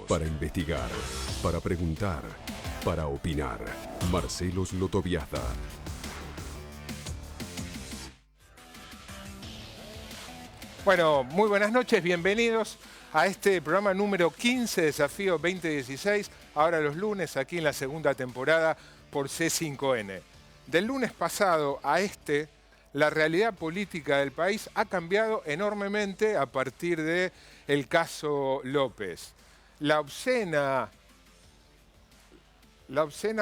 Para investigar, para preguntar, para opinar. Marcelo Slotoviazda. Bueno, muy buenas noches, bienvenidos a este programa número 15, Desafío 2016, ahora los lunes, aquí en la segunda temporada por C5N. Del lunes pasado a este, la realidad política del país ha cambiado enormemente a partir del caso López. La obscena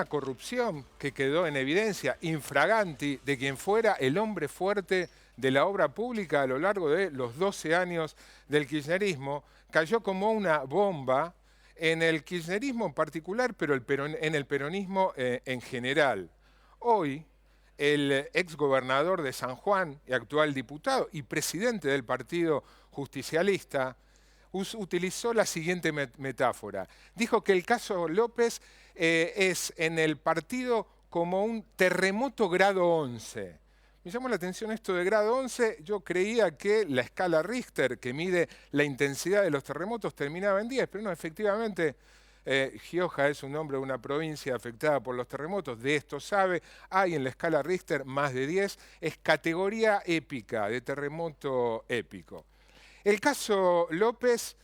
corrupción que quedó en evidencia, infraganti, de quien fuera el hombre fuerte de la obra pública a lo largo de los 12 años del kirchnerismo, cayó como una bomba en el kirchnerismo en particular, pero en el peronismo en general. Hoy, el exgobernador de San Juan y actual diputado y presidente del Partido Justicialista utilizó la siguiente metáfora. Dijo que el caso López es en el partido como un terremoto grado 11. Me llamó la atención esto de grado 11. Yo creía que la escala Richter, que mide la intensidad de los terremotos, terminaba en 10, pero no, efectivamente, Gioja es un nombre de una provincia afectada por los terremotos, de esto sabe, hay en la escala Richter más de 10, es categoría épica, de terremoto épico. El caso López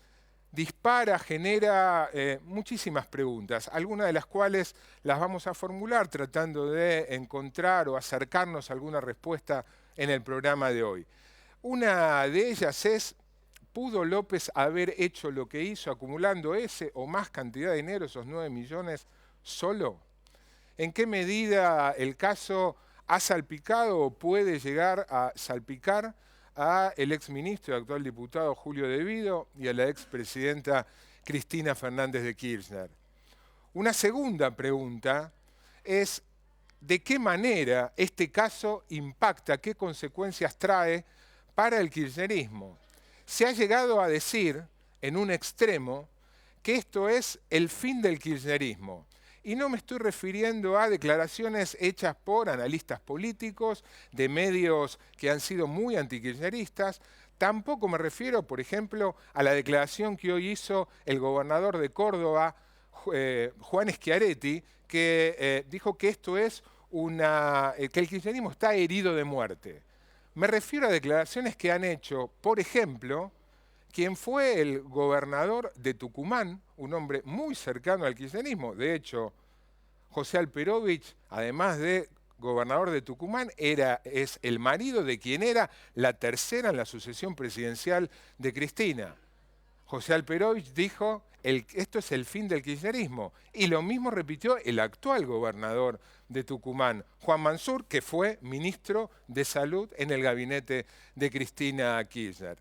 dispara, genera muchísimas preguntas, algunas de las cuales las vamos a formular tratando de encontrar o acercarnos a alguna respuesta en el programa de hoy. Una de ellas es, ¿pudo López haber hecho lo que hizo acumulando ese o más cantidad de dinero, esos 9 millones, solo? ¿En qué medida el caso ha salpicado o puede llegar a salpicar a el exministro y actual diputado Julio De Vido y a la expresidenta Cristina Fernández de Kirchner? Una segunda pregunta es ¿de qué manera este caso impacta, qué consecuencias trae para el kirchnerismo? Se ha llegado a decir en un extremo que esto es el fin del kirchnerismo. Y no me estoy refiriendo a declaraciones hechas por analistas políticos, de medios que han sido muy antikirchneristas. Tampoco me refiero, por ejemplo, a la declaración que hoy hizo el gobernador de Córdoba, Juan Schiaretti, que dijo que esto es que el kirchnerismo está herido de muerte. Me refiero a declaraciones que han hecho, por ejemplo, quien fue el gobernador de Tucumán, un hombre muy cercano al kirchnerismo. De hecho, José Alperovich, además de gobernador de Tucumán, es el marido de quien era la tercera en la sucesión presidencial de Cristina. José Alperovich dijo, esto es el fin del kirchnerismo. Y lo mismo repitió el actual gobernador de Tucumán, Juan Mansur, que fue ministro de Salud en el gabinete de Cristina Kirchner.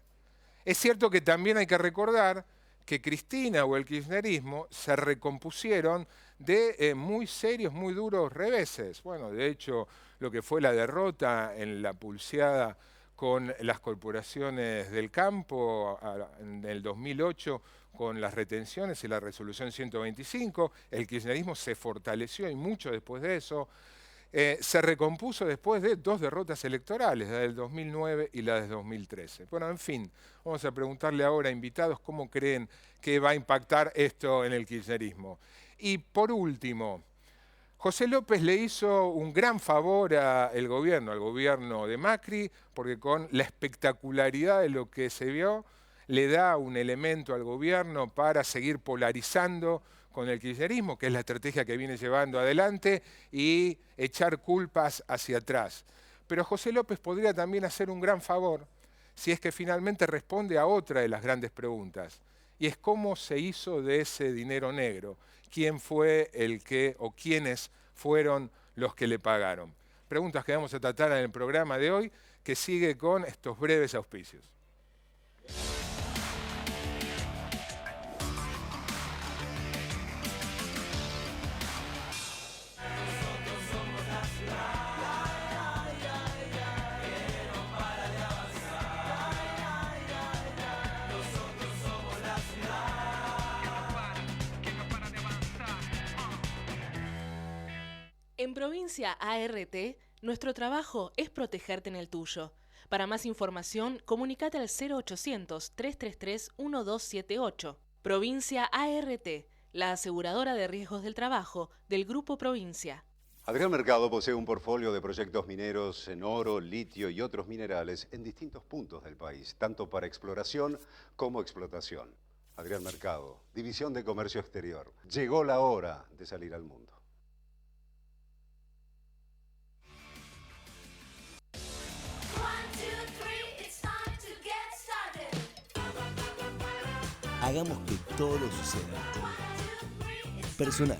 Es cierto que también hay que recordar que Cristina o el kirchnerismo se recompusieron de muy serios, muy duros reveses. Bueno, de hecho, lo que fue la derrota en la pulseada con las corporaciones del campo en el 2008, con las retenciones y la resolución 125, el kirchnerismo se fortaleció y mucho después de eso. Se recompuso después de 2 derrotas electorales, la del 2009 y la del 2013. Bueno, en fin, vamos a preguntarle ahora a invitados cómo creen que va a impactar esto en el kirchnerismo. Y por último, José López le hizo un gran favor al gobierno de Macri, porque con la espectacularidad de lo que se vio, le da un elemento al gobierno para seguir polarizando con el kirchnerismo, que es la estrategia que viene llevando adelante, y echar culpas hacia atrás. Pero José López podría también hacer un gran favor si es que finalmente responde a otra de las grandes preguntas, y es cómo se hizo de ese dinero negro, quién fue el que o quiénes fueron los que le pagaron. Preguntas que vamos a tratar en el programa de hoy, que sigue con estos breves auspicios. En Provincia ART, nuestro trabajo es protegerte en el tuyo. Para más información, comunicate al 0800-333-1278. Provincia ART, la aseguradora de riesgos del trabajo del Grupo Provincia. Adrián Mercado posee un portfolio de proyectos mineros en oro, litio y otros minerales en distintos puntos del país, tanto para exploración como explotación. Adrián Mercado, División de Comercio Exterior. Llegó la hora de salir al mundo. Hagamos que todo suceda. Personal.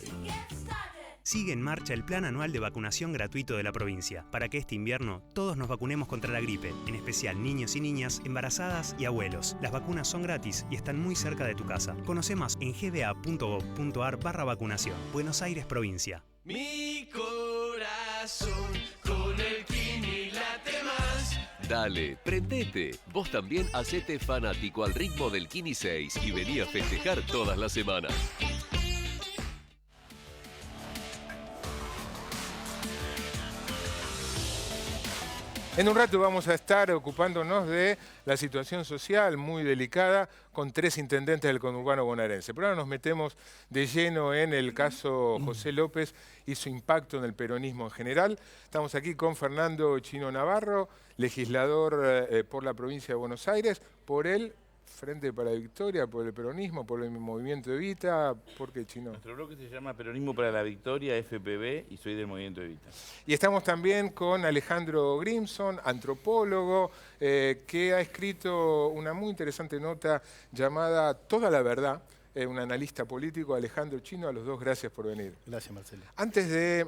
Sigue en marcha el plan anual de vacunación gratuito de la provincia, para que este invierno todos nos vacunemos contra la gripe, en especial niños y niñas, embarazadas y abuelos. Las vacunas son gratis y están muy cerca de tu casa. Conoce más en gba.gov.ar/vacunación. Buenos Aires, provincia. Mi corazón con el Kini late más. Dale, prendete. Vos también hacete fanático al ritmo del Kini 6 y vení a festejar todas las semanas. En un rato vamos a estar ocupándonos de la situación social muy delicada con 3 intendentes del conurbano bonaerense. Pero ahora nos metemos de lleno en el caso José López y su impacto en el peronismo en general. Estamos aquí con Fernando Chino Navarro, legislador por la provincia de Buenos Aires, por el Frente para la Victoria, por el peronismo, por el movimiento Evita. ¿Por qué, Chino? Nuestro bloque se llama Peronismo para la Victoria, FPV, y soy del movimiento Evita. Y estamos también con Alejandro Grimson, antropólogo, que ha escrito una muy interesante nota llamada Toda la Verdad, un analista político. Alejandro, Chino, a los dos gracias por venir. Gracias, Marcelo. Antes de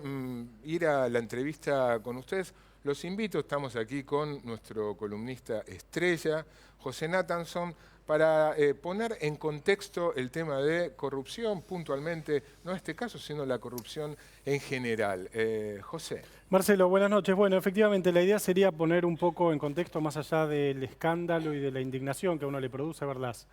ir a la entrevista con ustedes, los invito, estamos aquí con nuestro columnista estrella, José Nathanson, para poner en contexto el tema de corrupción, puntualmente, no este caso, sino la corrupción en general. José. Marcelo, buenas noches. Bueno, efectivamente, la idea sería poner un poco en contexto, más allá del escándalo y de la indignación que a uno le produce ver las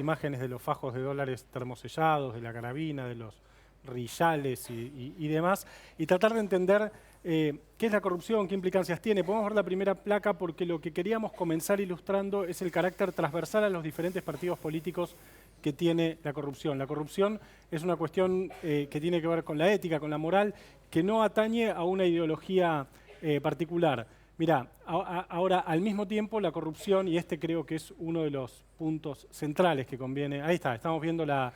imágenes de los fajos de dólares termosellados, de la carabina, de los rillales y demás, y tratar de entender qué es la corrupción, qué implicancias tiene. Podemos ver la primera placa porque lo que queríamos comenzar ilustrando es el carácter transversal a los diferentes partidos políticos que tiene la corrupción. La corrupción es una cuestión que tiene que ver con la ética, con la moral, que no atañe a una ideología particular. Mirá, ahora al mismo tiempo la corrupción, y este creo que es uno de los puntos centrales que conviene, ahí está, estamos viendo las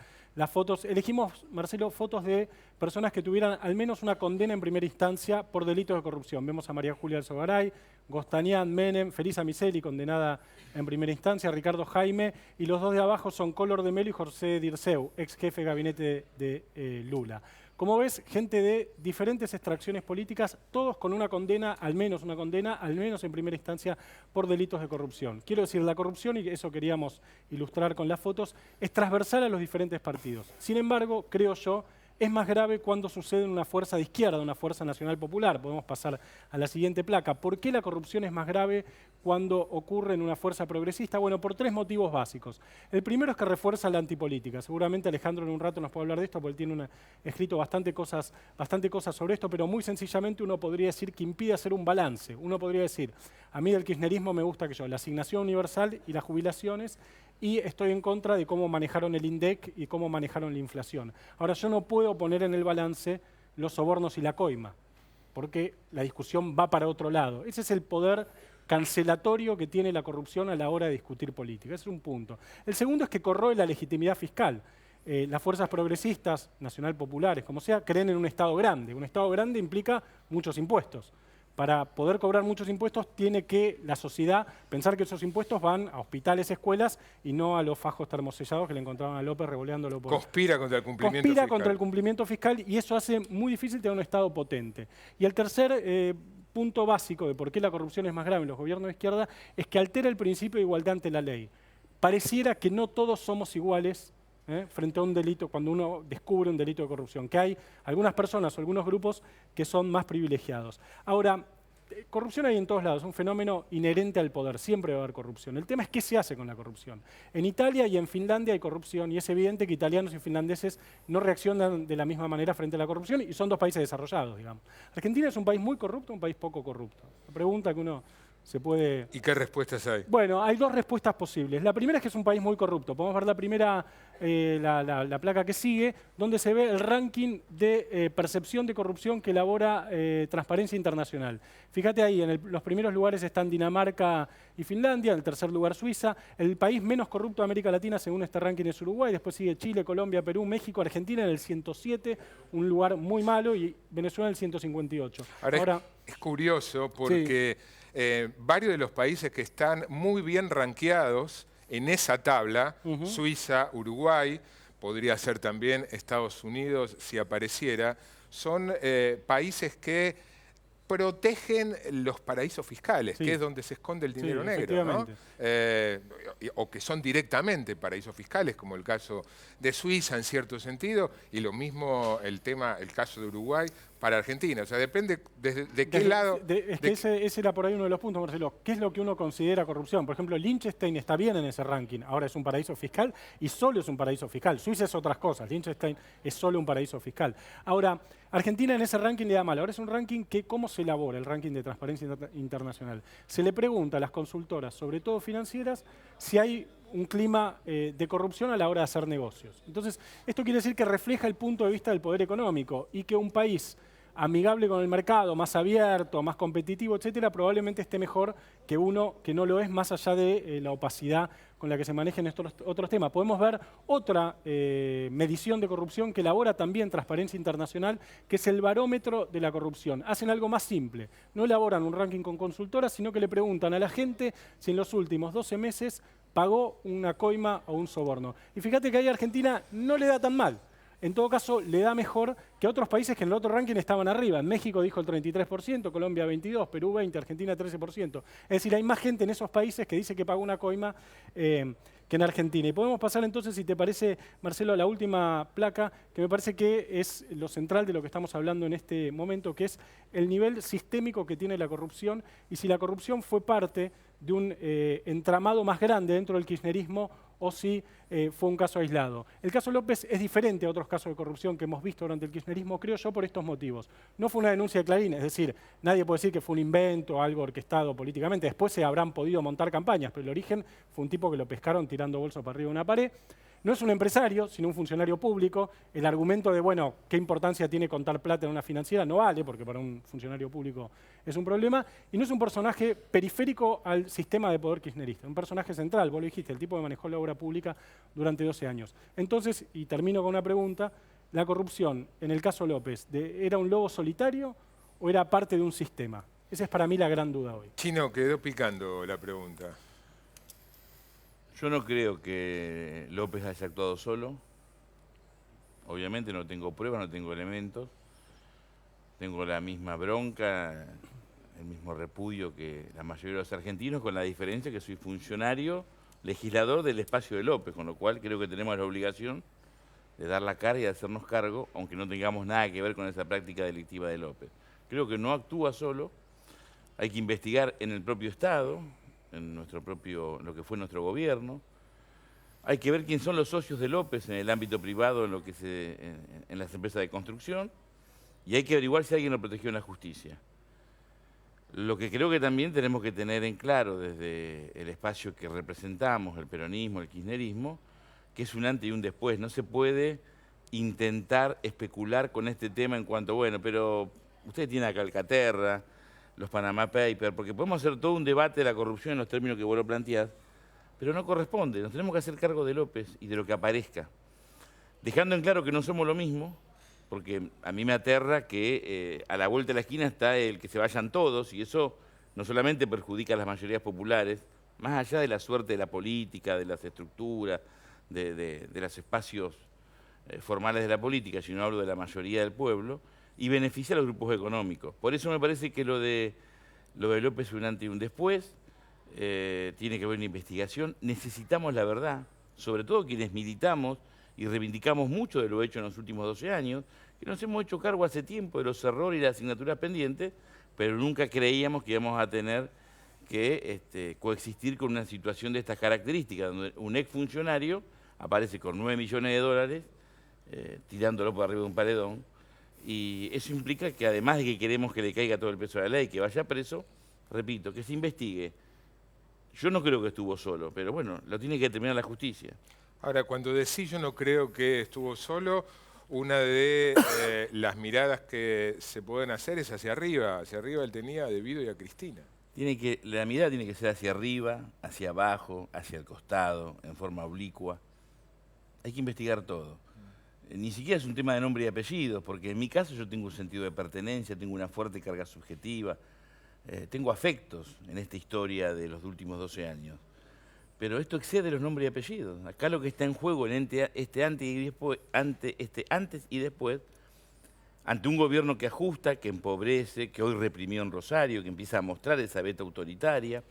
fotos. Elegimos, Marcelo, fotos de personas que tuvieran al menos una condena en primera instancia por delitos de corrupción. Vemos a María Julia Alzogaray, Gostanian, Menem, Felisa Miseli, condenada en primera instancia, Ricardo Jaime, y los dos de abajo son Collor de Mello y José Dirceu, ex jefe de gabinete de Lula. Como ves, gente de diferentes extracciones políticas, todos con una condena, al menos en primera instancia, por delitos de corrupción. Quiero decir, la corrupción, y eso queríamos ilustrar con las fotos, es transversal a los diferentes partidos. Sin embargo, creo yo, es más grave cuando sucede en una fuerza de izquierda, una fuerza nacional popular. Podemos pasar a la siguiente placa. ¿Por qué la corrupción es más grave cuando ocurre en una fuerza progresista? Bueno, por 3 motivos básicos. El primero es que refuerza la antipolítica. Seguramente Alejandro en un rato nos puede hablar de esto porque él tiene escrito bastante cosas sobre esto, pero muy sencillamente uno podría decir que impide hacer un balance. Uno podría decir, a mí del kirchnerismo me gusta la asignación universal y las jubilaciones, y estoy en contra de cómo manejaron el INDEC y cómo manejaron la inflación. Ahora, yo no puedo poner en el balance los sobornos y la coima, porque la discusión va para otro lado. Ese es el poder cancelatorio que tiene la corrupción a la hora de discutir política. Ese es un punto. El segundo es que corroe la legitimidad fiscal. Las fuerzas progresistas, nacional populares, como sea, creen en un Estado grande. Un Estado grande implica muchos impuestos. Para poder cobrar muchos impuestos tiene que la sociedad pensar que esos impuestos van a hospitales, escuelas y no a los fajos termosellados que le encontraban a López revoleándolo por... Conspira contra el cumplimiento fiscal. Conspira contra el cumplimiento fiscal y eso hace muy difícil tener un Estado potente. Y el tercer punto básico de por qué la corrupción es más grave en los gobiernos de izquierda es que altera el principio de igualdad ante la ley. Pareciera que no todos somos iguales frente a un delito, cuando uno descubre un delito de corrupción, que hay algunas personas o algunos grupos que son más privilegiados. Ahora, corrupción hay en todos lados, es un fenómeno inherente al poder, siempre va a haber corrupción. El tema es qué se hace con la corrupción. En Italia y en Finlandia hay corrupción y es evidente que italianos y finlandeses no reaccionan de la misma manera frente a la corrupción y son 2 países desarrollados, digamos. Argentina es un país muy corrupto, un país poco corrupto. La pregunta que uno Se puede... ¿Y qué respuestas hay? Bueno, hay dos respuestas posibles. La primera es que es un país muy corrupto. Podemos ver la primera, la placa que sigue, donde se ve el ranking de percepción de corrupción que elabora Transparencia Internacional. Fíjate ahí, en los primeros lugares están Dinamarca y Finlandia, en el tercer lugar Suiza. El país menos corrupto de América Latina, según este ranking, es Uruguay. Después sigue Chile, Colombia, Perú, México, Argentina en el 107, un lugar muy malo, y Venezuela en el 158. Ahora es curioso porque... Sí. Varios de los países que están muy bien rankeados en esa tabla, Suiza, Uruguay, podría ser también Estados Unidos si apareciera, son países que protegen los paraísos fiscales, que es donde se esconde el dinero negro, ¿no? O que son directamente paraísos fiscales, como el caso de Suiza en cierto sentido, y lo mismo el caso de Uruguay para Argentina. O sea, depende de qué lado... Ese era por ahí uno de los puntos, Marcelo. ¿Qué es lo que uno considera corrupción? Por ejemplo, Liechtenstein está bien en ese ranking. Ahora es un paraíso fiscal y solo es un paraíso fiscal. Suiza es otras cosas. Liechtenstein es solo un paraíso fiscal. Ahora, Argentina en ese ranking le da mal. Ahora es un ranking que, ¿cómo se elabora el ranking de Transparencia Internacional? Se le pregunta a las consultoras, sobre todo financieras, si hay un clima de corrupción a la hora de hacer negocios. Entonces, esto quiere decir que refleja el punto de vista del poder económico y que un país amigable con el mercado, más abierto, más competitivo, etcétera, probablemente esté mejor que uno que no lo es, más allá de la opacidad con la que se manejan estos otros temas. Podemos ver otra medición de corrupción que elabora también Transparencia Internacional, que es el barómetro de la corrupción. Hacen algo más simple. No elaboran un ranking con consultoras, sino que le preguntan a la gente si en los últimos 12 meses pagó una coima o un soborno. Y fíjate que ahí Argentina no le da tan mal. En todo caso, le da mejor que a otros países que en el otro ranking estaban arriba. En México dijo el 33%, Colombia 22%, Perú 20%, Argentina 13%. Es decir, hay más gente en esos países que dice que pagó una coima que en Argentina. Y podemos pasar entonces, si te parece, Marcelo, a la última placa, que me parece que es lo central de lo que estamos hablando en este momento, que es el nivel sistémico que tiene la corrupción y si la corrupción fue parte de un entramado más grande dentro del kirchnerismo o si fue un caso aislado. El caso López es diferente a otros casos de corrupción que hemos visto durante el kirchnerismo, creo yo, por estos motivos. No fue una denuncia de Clarín, es decir, nadie puede decir que fue un invento, algo orquestado políticamente. Después se habrán podido montar campañas, pero el origen fue un tipo que lo pescaron tirando bolsos para arriba de una pared. No es un empresario, sino un funcionario público. El argumento de, bueno, ¿qué importancia tiene contar plata en una financiera? No vale, porque para un funcionario público es un problema. Y no es un personaje periférico al sistema de poder kirchnerista. Un personaje central, vos lo dijiste, el tipo que manejó la obra pública durante 12 años. Entonces, y termino con una pregunta, ¿la corrupción, en el caso López, era un lobo solitario o era parte de un sistema? Esa es para mí la gran duda hoy. Chino, quedó picando la pregunta. Yo no creo que López haya actuado solo. Obviamente no tengo pruebas, no tengo elementos. Tengo la misma bronca, el mismo repudio que la mayoría de los argentinos, con la diferencia que soy funcionario, legislador del espacio de López, con lo cual creo que tenemos la obligación de dar la cara y de hacernos cargo, aunque no tengamos nada que ver con esa práctica delictiva de López. Creo que no actúa solo, hay que investigar en el propio Estado, en lo que fue nuestro gobierno. Hay que ver quién son los socios de López en el ámbito privado, en las empresas de construcción, y hay que averiguar si alguien lo protegió en la justicia. Lo que creo que también tenemos que tener en claro desde el espacio que representamos, el peronismo, el kirchnerismo, que es un antes y un después. No se puede intentar especular con este tema en cuanto, bueno, pero usted tiene a Calcaterra, los Panama Papers, porque podemos hacer todo un debate de la corrupción en los términos que vos lo planteás, pero no corresponde. Nos tenemos que hacer cargo de López y de lo que aparezca. Dejando en claro que no somos lo mismo, porque a mí me aterra que a la vuelta de la esquina está el que se vayan todos, y eso no solamente perjudica a las mayorías populares, más allá de la suerte de la política, de las estructuras, de los espacios formales de la política, sino hablo de la mayoría del pueblo, y beneficia a los grupos económicos. Por eso me parece que lo de López es un antes y un después, tiene que haber una investigación, necesitamos la verdad, sobre todo quienes militamos y reivindicamos mucho de lo hecho en los últimos 12 años, que nos hemos hecho cargo hace tiempo de los errores y las asignaturas pendientes, pero nunca creíamos que íbamos a tener que coexistir con una situación de estas características, donde un exfuncionario aparece con 9 millones de dólares, tirándolo por arriba de un paredón, y eso implica que además de que queremos que le caiga todo el peso de la ley, que vaya preso, repito, que se investigue. Yo no creo que estuvo solo, pero bueno, lo tiene que determinar la justicia. Ahora, cuando decís yo no creo que estuvo solo, una de las miradas que se pueden hacer es hacia arriba. Hacia arriba él tenía a De Vito y a Cristina. La mirada tiene que ser hacia arriba, hacia abajo, hacia el costado, en forma oblicua. Hay que investigar todo. Ni siquiera es un tema de nombre y apellidos, porque en mi caso yo tengo un sentido de pertenencia, tengo una fuerte carga subjetiva, tengo afectos en esta historia de los últimos 12 años. Pero esto excede los nombres y apellidos. Acá lo que está en juego en antes y después, ante un gobierno que ajusta, que empobrece, que hoy reprimió en Rosario, que empieza a mostrar esa beta autoritaria,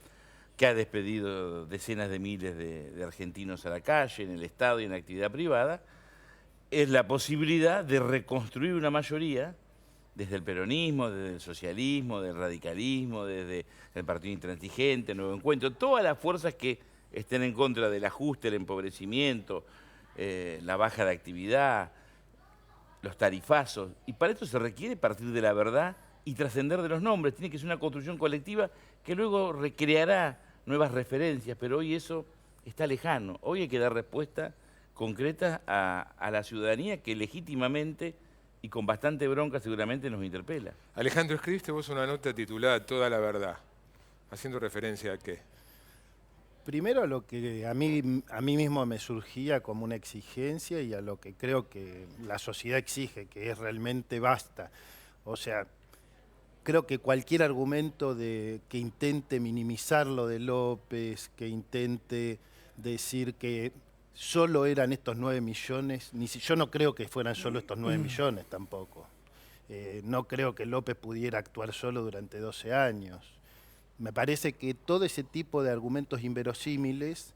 que ha despedido decenas de miles de argentinos a la calle, en el Estado y en la actividad privada, es la posibilidad de reconstruir una mayoría desde el peronismo, desde el socialismo, del radicalismo, desde el Partido Intransigente, Nuevo Encuentro, todas las fuerzas que estén en contra del ajuste, el empobrecimiento, la baja de actividad, los tarifazos. Y para esto se requiere partir de la verdad y trascender de los nombres. Tiene que ser una construcción colectiva que luego recreará nuevas referencias, pero hoy eso está lejano. Hoy hay que dar respuesta concreta a la ciudadanía que legítimamente y con bastante bronca seguramente nos interpela. Alejandro, escribiste vos una nota titulada Toda la verdad, haciendo referencia a qué. Primero a lo que a mí mismo me surgía como una exigencia y a lo que creo que la sociedad exige, que es realmente basta. O sea, creo que cualquier argumento que intente minimizar lo de López, que intente decir que solo eran estos 9 millones, yo no creo que fueran solo estos 9 millones tampoco. No creo que López pudiera actuar solo durante 12 años. Me parece que todo ese tipo de argumentos inverosímiles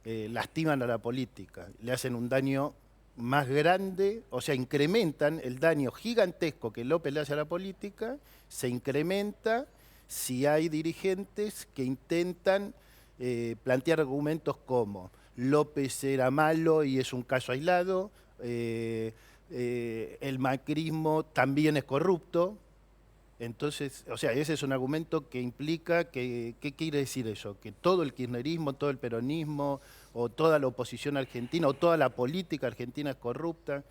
lastiman a la política, le hacen un daño más grande, o sea, incrementan el daño gigantesco que López le hace a la política, se incrementa si hay dirigentes que intentan plantear argumentos como López era malo y es un caso aislado, el macrismo también es corrupto. Entonces, o sea, ese es un argumento que implica que, ¿qué quiere decir eso? Que todo el kirchnerismo, todo el peronismo, o toda la oposición argentina, o toda la política argentina es corrupta.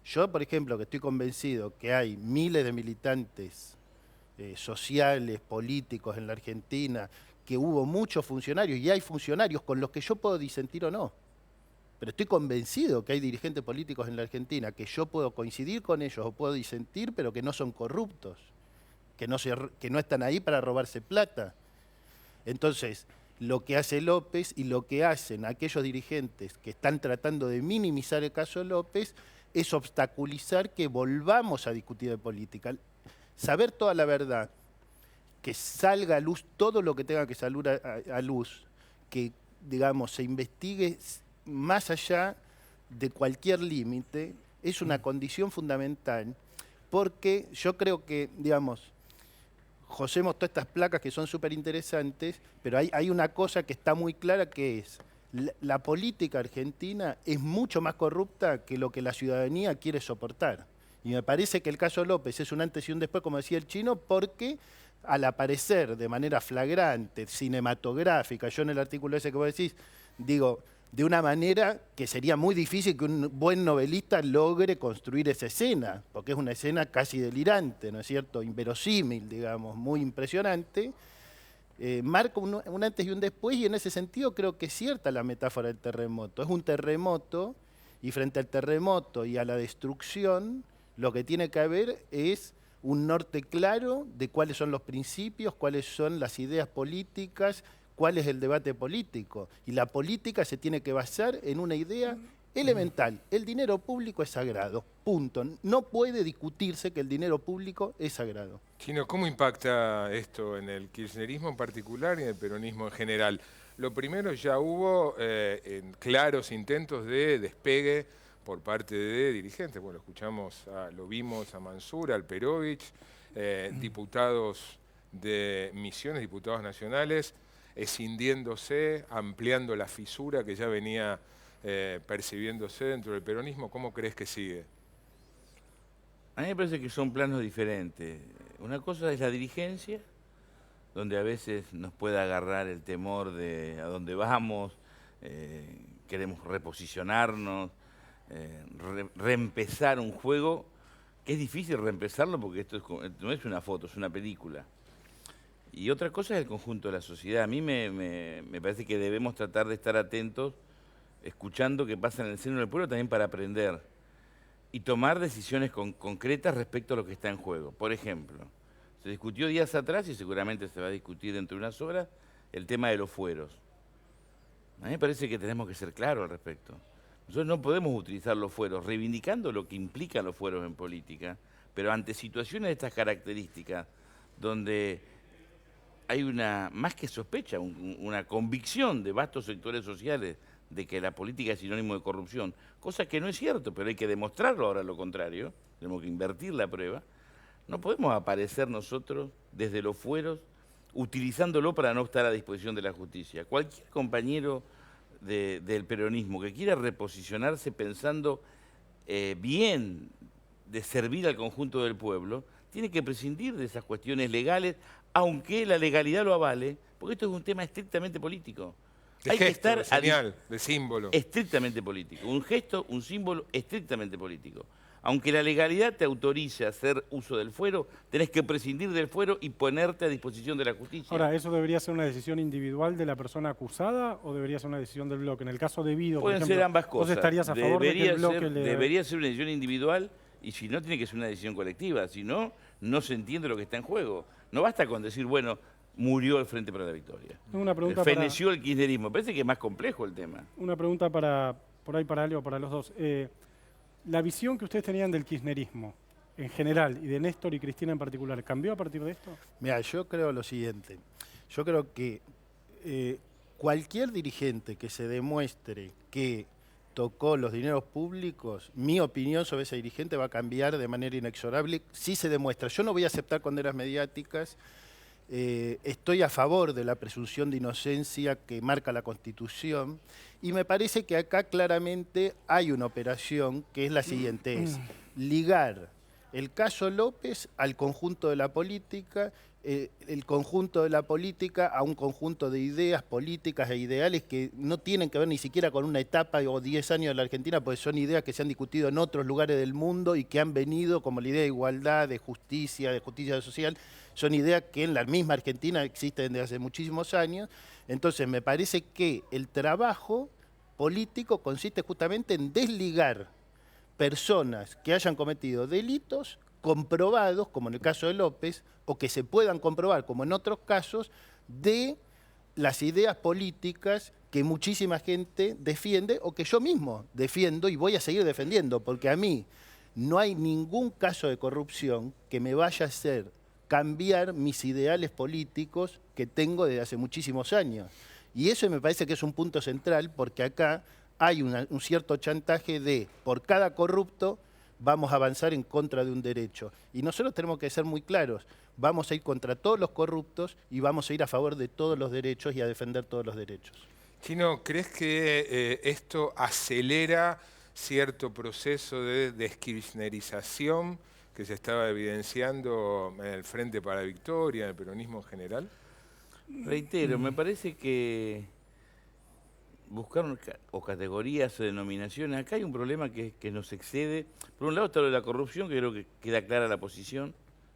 Yo, por ejemplo, que estoy convencido que hay miles de militantes sociales, políticos en la Argentina, que hubo muchos funcionarios, y hay funcionarios con los que yo puedo disentir o no. Pero estoy convencido que hay dirigentes políticos en la Argentina que yo puedo coincidir con ellos o puedo disentir, pero que no son corruptos. Que no están ahí para robarse plata. Entonces, lo que hace López y lo que hacen aquellos dirigentes que están tratando de minimizar el caso López es obstaculizar que volvamos a discutir de política. Saber toda la verdad, que salga a luz todo lo que tenga que salir a luz, que, digamos, se investigue más allá de cualquier límite, es una condición fundamental, porque yo creo que, digamos, José mostró estas placas que son súper interesantes, pero hay una cosa que está muy clara, que es la política argentina es mucho más corrupta que lo que la ciudadanía quiere soportar. Y me parece que el caso López es un antes y un después, como decía el Chino, porque al aparecer de manera flagrante, cinematográfica, yo en el artículo ese que vos decís, digo, de una manera que sería muy difícil que un buen novelista logre construir esa escena, porque es una escena casi delirante, ¿no es cierto?, inverosímil, digamos, muy impresionante, marca un antes y un después, y en ese sentido creo que es cierta la metáfora del terremoto. Es un terremoto, y frente al terremoto y a la destrucción, lo que tiene que haber es un norte claro de cuáles son los principios, cuáles son las ideas políticas, cuál es el debate político. Y la política se tiene que basar en una idea elemental. El dinero público es sagrado, punto. No puede discutirse que el dinero público es sagrado. Chino, ¿cómo impacta esto en el kirchnerismo en particular y en el peronismo en general? Lo primero, ya hubo claros intentos de despegue por parte de dirigentes. Bueno, lo vimos a Mansur, al Perovich, diputados de Misiones, diputados nacionales, escindiéndose, ampliando la fisura que ya venía percibiéndose dentro del peronismo. ¿Cómo crees que sigue? A mí me parece que son planos diferentes. Una cosa es la dirigencia donde a veces nos puede agarrar el temor de a dónde vamos, queremos reposicionarnos, reempezar un juego, que es difícil reempezarlo porque esto no es una foto, es una película. Y otra cosa es el conjunto de la sociedad. A mí me parece que debemos tratar de estar atentos, escuchando qué pasa en el seno del pueblo también para aprender y tomar decisiones concretas respecto a lo que está en juego. Por ejemplo, se discutió días atrás y seguramente se va a discutir dentro de unas horas el tema de los fueros. A mí me parece que tenemos que ser claros al respecto. Nosotros no podemos utilizar los fueros reivindicando lo que implican los fueros en política, pero ante situaciones de estas características, donde hay una, más que sospecha, una convicción de vastos sectores sociales de que la política es sinónimo de corrupción, cosa que no es cierto, pero hay que demostrarlo ahora lo contrario, tenemos que invertir la prueba. No podemos aparecer nosotros desde los fueros utilizándolo para no estar a disposición de la justicia. Cualquier compañero del peronismo que quiera reposicionarse pensando bien de servir al conjunto del pueblo, tiene que prescindir de esas cuestiones legales, aunque la legalidad lo avale, porque esto es un tema estrictamente político. Hay que estar de señal, de símbolo. Estrictamente político. Un gesto, un símbolo estrictamente político. Aunque la legalidad te autorice a hacer uso del fuero, tenés que prescindir del fuero y ponerte a disposición de la justicia. Ahora, ¿eso debería ser una decisión individual de la persona acusada o debería ser una decisión del bloque? En el caso debido, pueden por ejemplo, ser ambas cosas. ¿vos estarías a favor de que el bloque Debería ser una decisión individual y si no, tiene que ser una decisión colectiva. Si no, no se entiende lo que está en juego. No basta con decir, bueno, murió el Frente para la Victoria. Una pregunta feneció el kirchnerismo. Parece que es más complejo el tema. Una pregunta por ahí para Leo, para los dos. La visión que ustedes tenían del kirchnerismo en general y de Néstor y Cristina en particular, ¿cambió a partir de esto? Mira, yo creo lo siguiente. Yo creo que cualquier dirigente que se demuestre que tocó los dineros públicos, mi opinión sobre ese dirigente va a cambiar de manera inexorable si se demuestra. Yo no voy a aceptar condenas mediáticas. Estoy a favor de la presunción de inocencia que marca la Constitución y me parece que acá claramente hay una operación que es la siguiente, es ligar el caso López al conjunto de la política, el conjunto de la política a un conjunto de ideas políticas e ideales que no tienen que ver ni siquiera con una etapa o 10 años de la Argentina, porque son ideas que se han discutido en otros lugares del mundo y que han venido como la idea de igualdad, de justicia social, son ideas que en la misma Argentina existen desde hace muchísimos años. Entonces me parece que el trabajo político consiste justamente en desligar personas que hayan cometido delitos comprobados, como en el caso de López, o que se puedan comprobar, como en otros casos, de las ideas políticas que muchísima gente defiende o que yo mismo defiendo y voy a seguir defendiendo, porque a mí no hay ningún caso de corrupción que me vaya a hacer cambiar mis ideales políticos que tengo desde hace muchísimos años. Y eso me parece que es un punto central, porque acá hay un cierto chantaje de, por cada corrupto, vamos a avanzar en contra de un derecho. Y nosotros tenemos que ser muy claros, vamos a ir contra todos los corruptos y vamos a ir a favor de todos los derechos y a defender todos los derechos. Chino, ¿crees que esto acelera cierto proceso de deskirchnerización que se estaba evidenciando en el Frente para la Victoria, en el peronismo en general? Reitero, me parece que buscar categorías o denominaciones, acá hay un problema que nos excede. Por un lado está lo de la corrupción, que creo que queda clara la posición,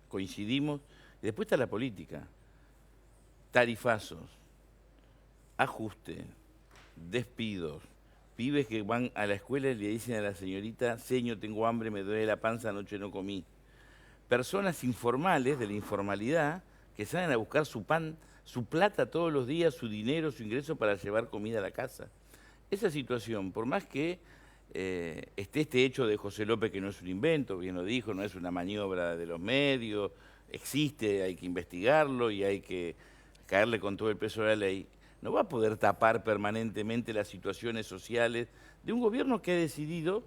coincidimos, y después está la política. Tarifazos, ajuste, despidos, pibes que van a la escuela y le dicen a la señorita, señor, tengo hambre, me duele la panza, anoche no comí. Personas informales, de la informalidad, que salen a buscar su pan, su plata todos los días, su dinero, su ingreso para llevar comida a la casa. Esa situación, por más que esté este hecho de José López, que no es un invento, bien lo dijo, no es una maniobra de los medios, existe, hay que investigarlo y hay que caerle con todo el peso de la ley, no va a poder tapar permanentemente las situaciones sociales de un gobierno que ha decidido,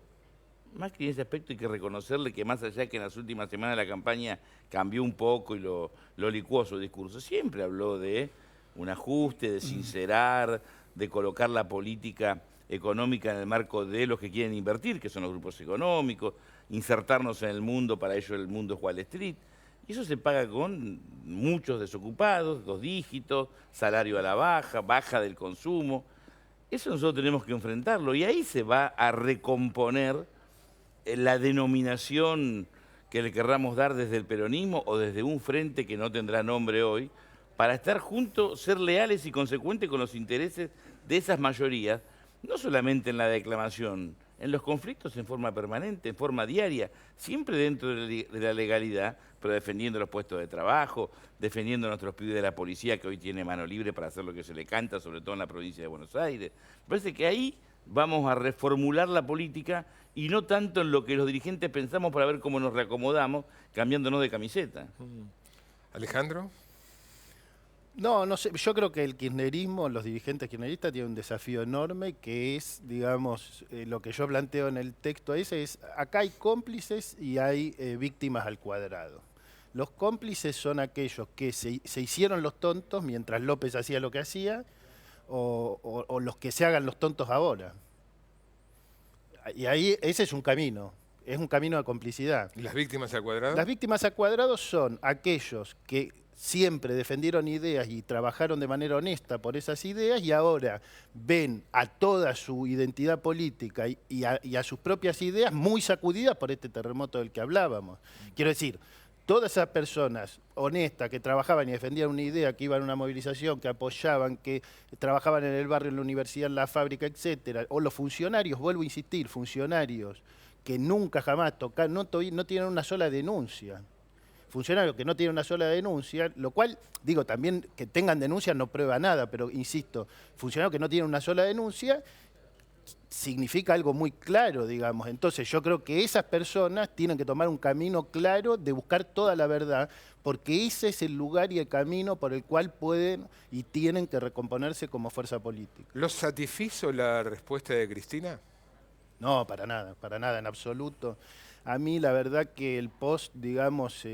más que en ese aspecto hay que reconocerle que más allá que en las últimas semanas la campaña cambió un poco y lo licuó su discurso, siempre habló de un ajuste, de sincerar, de colocar la política económica en el marco de los que quieren invertir, que son los grupos económicos, insertarnos en el mundo, para ello el mundo es Wall Street. Y eso se paga con muchos desocupados, 2 dígitos, salario a la baja, baja del consumo. Eso nosotros tenemos que enfrentarlo y ahí se va a recomponer la denominación que le querramos dar desde el peronismo o desde un frente que no tendrá nombre hoy, para estar juntos, ser leales y consecuentes con los intereses de esas mayorías, no solamente en la declamación, en los conflictos en forma permanente, en forma diaria, siempre dentro de la legalidad, pero defendiendo los puestos de trabajo, defendiendo a nuestros pibes de la policía que hoy tiene mano libre para hacer lo que se le canta, sobre todo en la provincia de Buenos Aires. Me parece que ahí vamos a reformular la política y no tanto en lo que los dirigentes pensamos para ver cómo nos reacomodamos, cambiándonos de camiseta. Alejandro. No sé, yo creo que el kirchnerismo, los dirigentes kirchneristas tienen un desafío enorme que es, digamos, lo que yo planteo en el texto ese es, acá hay cómplices y hay víctimas al cuadrado. Los cómplices son aquellos que se hicieron los tontos mientras López hacía lo que hacía, o los que se hagan los tontos ahora. Y ahí ese es un camino de complicidad. ¿Y las víctimas al cuadrado? Las víctimas al cuadrado son aquellos que siempre defendieron ideas y trabajaron de manera honesta por esas ideas y ahora ven a toda su identidad política y a sus propias ideas muy sacudidas por este terremoto del que hablábamos. Quiero decir, todas esas personas honestas que trabajaban y defendían una idea, que iban a una movilización, que apoyaban, que trabajaban en el barrio, en la universidad, en la fábrica, etcétera, o los funcionarios, vuelvo a insistir, funcionarios que nunca jamás tocaron, no tienen una sola denuncia. Funcionarios que no tienen una sola denuncia, lo cual, digo, también que tengan denuncia no prueba nada, pero insisto, funcionarios que no tienen una sola denuncia significa algo muy claro, digamos. Entonces yo creo que esas personas tienen que tomar un camino claro de buscar toda la verdad, porque ese es el lugar y el camino por el cual pueden y tienen que recomponerse como fuerza política. ¿Los satisfizo la respuesta de Cristina? No, para nada, en absoluto. A mí la verdad que el post, digamos,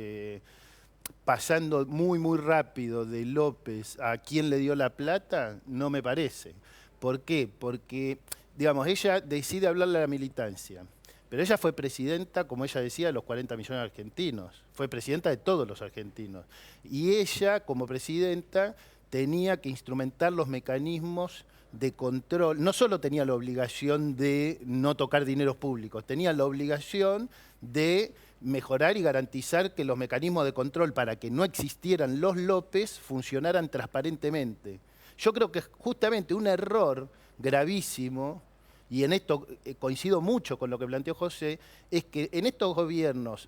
pasando muy rápido de López a quién le dio la plata, no me parece. ¿Por qué? Porque, digamos, ella decide hablarle a la militancia, pero ella fue presidenta, como ella decía, de los 40 millones de argentinos. Fue presidenta de todos los argentinos. Y ella, como presidenta, tenía que instrumentar los mecanismos de control. No solo tenía la obligación de no tocar dineros públicos, tenía la obligación de mejorar y garantizar que los mecanismos de control para que no existieran los López funcionaran transparentemente. Yo creo que justamente un error gravísimo, y en esto coincido mucho con lo que planteó José, es que en estos gobiernos,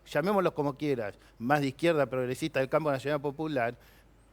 llamémoslos como quieras, más de izquierda progresista del campo nacional popular,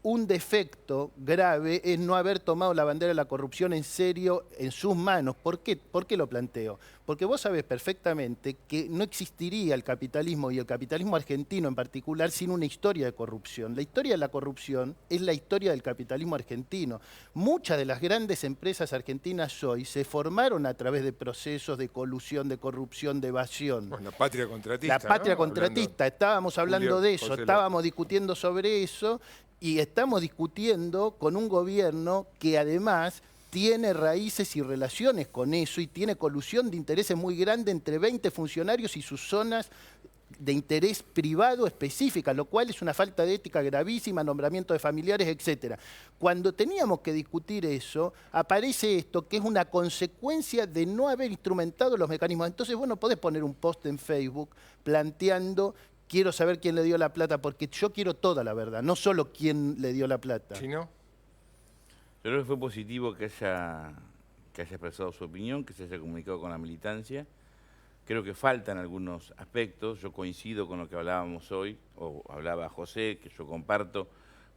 un defecto grave es no haber tomado la bandera de la corrupción en serio en sus manos. ¿Por qué? ¿Por qué lo planteo? Porque vos sabés perfectamente que no existiría el capitalismo y el capitalismo argentino en particular sin una historia de corrupción. La historia de la corrupción es la historia del capitalismo argentino. Muchas de las grandes empresas argentinas hoy se formaron a través de procesos de colusión, de corrupción, de evasión. Bueno, la patria contratista. La patria contratista, estábamos hablando de eso, José estábamos discutiendo sobre eso. Y estamos discutiendo con un gobierno que además tiene raíces y relaciones con eso y tiene colusión de intereses muy grande entre 20 funcionarios y sus zonas de interés privado específica, lo cual es una falta de ética gravísima, nombramiento de familiares, etc. Cuando teníamos que discutir eso, aparece esto que es una consecuencia de no haber instrumentado los mecanismos. Entonces vos no podés poner un post en Facebook planteando quiero saber quién le dio la plata, porque yo quiero toda la verdad, no solo quién le dio la plata. ¿Sí, no? Yo creo que fue positivo que haya expresado su opinión, que se haya comunicado con la militancia. Creo que faltan algunos aspectos. Yo coincido con lo que hablábamos hoy, o hablaba José, que yo comparto.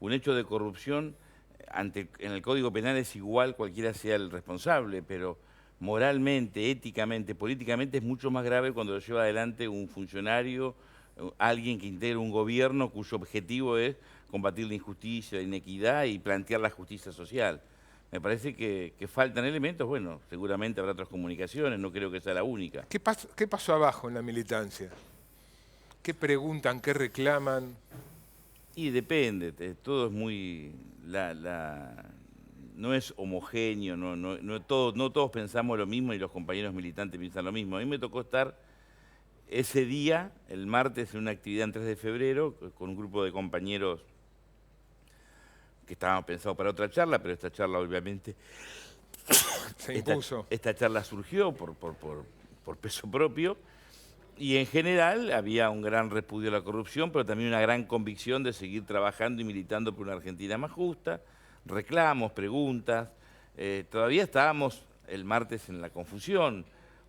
Un hecho de corrupción en el Código Penal es igual cualquiera sea el responsable, pero moralmente, éticamente, políticamente es mucho más grave cuando lo lleva adelante un funcionario, alguien que integra un gobierno cuyo objetivo es combatir la injusticia, la inequidad y plantear la justicia social. Me parece que faltan elementos, bueno, seguramente habrá otras comunicaciones, no creo que sea la única. ¿Qué pasó abajo en la militancia? ¿Qué preguntan, qué reclaman? Y depende, todo es muy... no es homogéneo, no todos pensamos lo mismo y los compañeros militantes piensan lo mismo. A mí me tocó estar ese día, el martes, en una actividad en 3 de febrero, con un grupo de compañeros que estábamos pensados para otra charla, pero esta charla obviamente se impuso. Esta charla surgió por peso propio, y en general había un gran repudio a la corrupción, pero también una gran convicción de seguir trabajando y militando por una Argentina más justa, reclamos, preguntas. Todavía estábamos el martes en la confusión.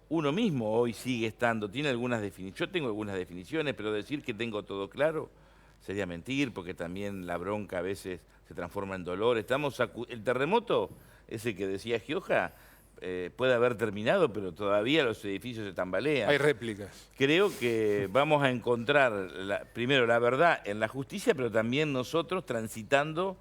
Uno mismo hoy sigue estando, tiene algunas definiciones, yo tengo algunas definiciones, pero decir que tengo todo claro sería mentir, porque también la bronca a veces se transforma en dolor. El terremoto, ese que decía Gioja, puede haber terminado, pero todavía los edificios se tambalean. Hay réplicas. Creo que vamos a encontrar, primero, la verdad en la justicia, pero también nosotros transitando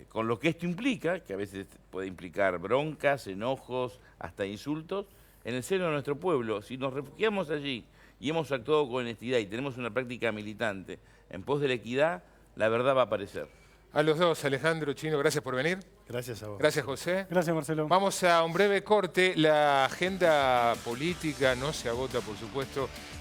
con lo que esto implica, que a veces puede implicar broncas, enojos, hasta insultos, en el seno de nuestro pueblo. Si nos refugiamos allí y hemos actuado con honestidad y tenemos una práctica militante en pos de la equidad, la verdad va a aparecer. A los dos, Alejandro, Chino, gracias por venir. Gracias a vos. Gracias, José. Gracias, Marcelo. Vamos a un breve corte. La agenda política no se agota, por supuesto.